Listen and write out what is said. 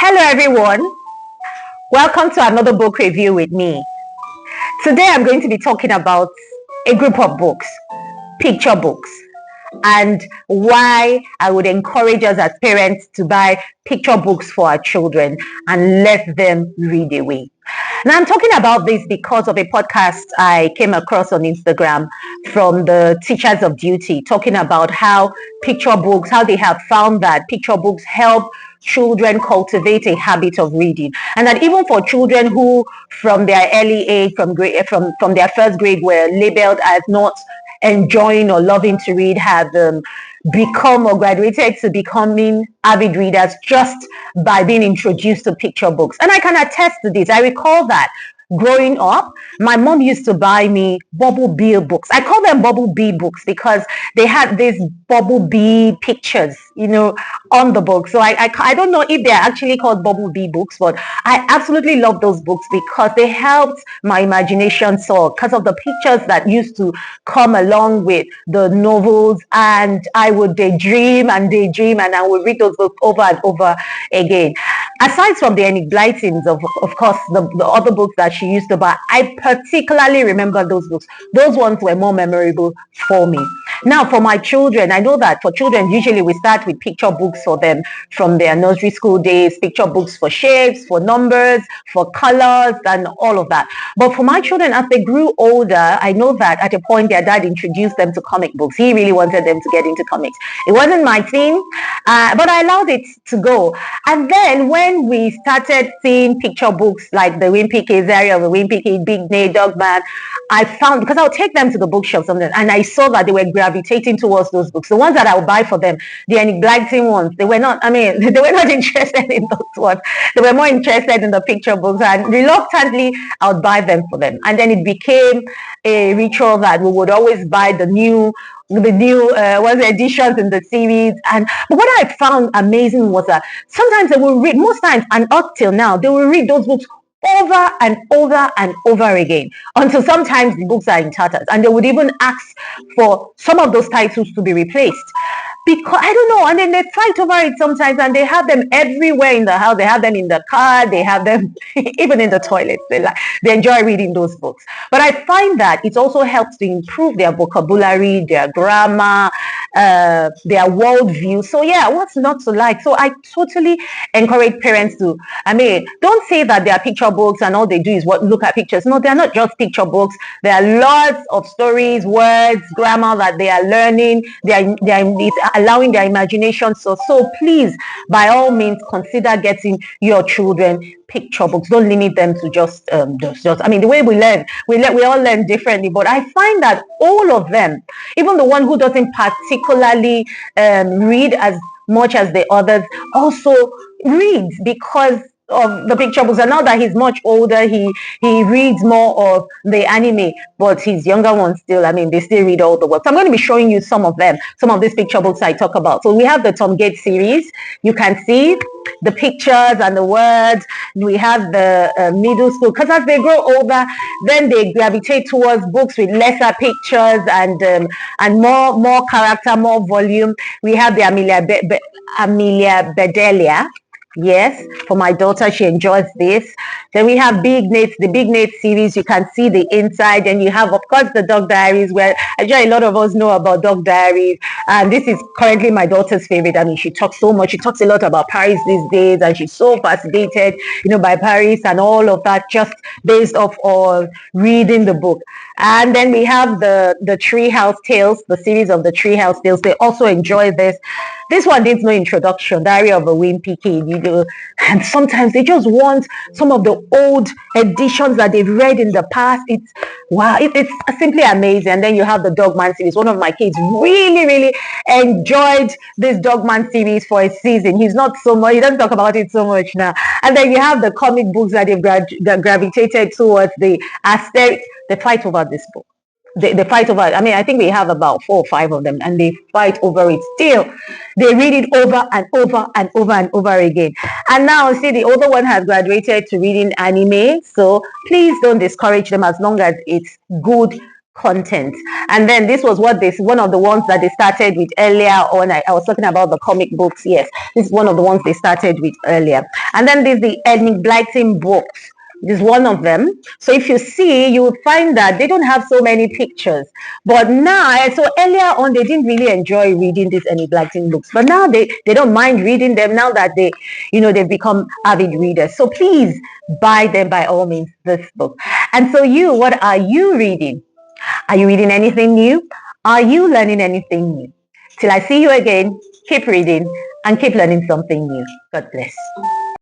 Hello everyone, welcome to another book review with me. Today I'm going to be talking about a group of books, picture books, and why I would encourage us as parents to buy picture books for our children and let them read away. Now I'm talking about this because of a podcast I came across on Instagram from the Teachers of Duty, talking about how picture books, how they have found that picture books help children cultivate a habit of reading, and that even for children who from their early age, from their first grade, were labeled as not enjoying or loving to read, have become or graduated to becoming avid readers just by being introduced to picture books. And I can attest to this. I recall that growing up, my mom used to buy me bubble bee books. I call them bubble bee books because they had these bubble bee pictures, on the book. So I don't know if they're actually called bubble bee books, but I absolutely love those books because they helped my imagination soar because of the pictures that used to come along with the novels, and I would daydream and I would read those books over and over again. Aside from the enigmatings of course, the other books that she used to buy, I particularly remember those books. Those ones were more memorable for me. Now, for my children, I know that for children, usually we start with picture books for them from their nursery school days, picture books for shapes, for numbers, for colors, and all of that. But for my children, as they grew older, I know that at a point their dad introduced them to comic books. He really wanted them to get into comics. It wasn't my thing, but I allowed it to go. And then when we started seeing picture books like the Wimpy Kids area, the Wimpy Kid, Big Nate, Dogman, I found, because I'll take them to the bookshelf sometimes, and I saw that they were gravitating towards those books. The ones that I would buy for them, the enigmatic ones, they were not interested in those ones. They were more interested in the picture books, and reluctantly, I would buy them for them. And then it became a ritual that we would always buy the new editions in the series. But what I found amazing was that sometimes they will read, most times and up till now, they will read those books over and over and over again until sometimes the books are in tatters, and they would even ask for some of those titles to be replaced. Because I don't know, and then they fight over it sometimes, and they have them everywhere in the house. They have them in the car, they have them even in the toilets. They enjoy reading those books. But I find that it also helps to improve their vocabulary, their grammar, their worldview. So yeah, what's not to like? So I totally encourage parents to, don't say that they are picture books and all they do is look at pictures. No, they're not just picture books. There are lots of stories, words, grammar that they are learning. It's allowing their imagination. So please, by all means, consider getting your children picture books. Don't limit them to just the way we all learn differently. But I find that all of them, even the one who doesn't particularly read as much as the others, also reads because of the picture books. And now that he's much older, he reads more of the anime, but his younger ones still, they still read all the works. So I'm going to be showing you some of them, some of these picture books I talk about. So we have the Tom Gates series. You can see the pictures and the words. We have the middle school, because as they grow older, then they gravitate towards books with lesser pictures and more character, more volume. We have the Amelia Bedelia. Yes, for my daughter, she enjoys this. Then we have the Big Nate series. You can see the inside. And you have, of course, the Dog Diaries, where actually a lot of us know about Dog Diaries. And this is currently my daughter's favorite. She talks so much. She talks a lot about Paris these days, and she's so fascinated, by Paris and all of that, just based off of reading the book. And then we have the Treehouse Tales, the series of the Treehouse Tales. They also enjoy this. This one needs no introduction, Diary of a Wimpy Kid, and sometimes they just want some of the old editions that they've read in the past. It's simply amazing. And then you have the Dogman series. One of my kids really, really enjoyed this Dogman series for a season. He doesn't talk about it so much now. And then you have the comic books that they've gravitated towards, the Asterix. They fight over this book. They fight over it. I think we have about 4 or 5 of them, and they fight over it still. They read it over and over and over and over again. And now, see, the older one has graduated to reading anime. So please don't discourage them as long as it's good content. And then this was one of the ones that they started with earlier on. I was talking about the comic books. Yes, this is one of the ones they started with earlier. And then there's the enigmatic books. This is one of them. So if you see, you will find that they don't have so many pictures. But now, so earlier on, they didn't really enjoy reading these enigmatic books. But now they don't mind reading them now that they've become avid readers. So please buy them by all means, this book. And so what are you reading? Are you reading anything new? Are you learning anything new? Till I see you again, keep reading and keep learning something new. God bless.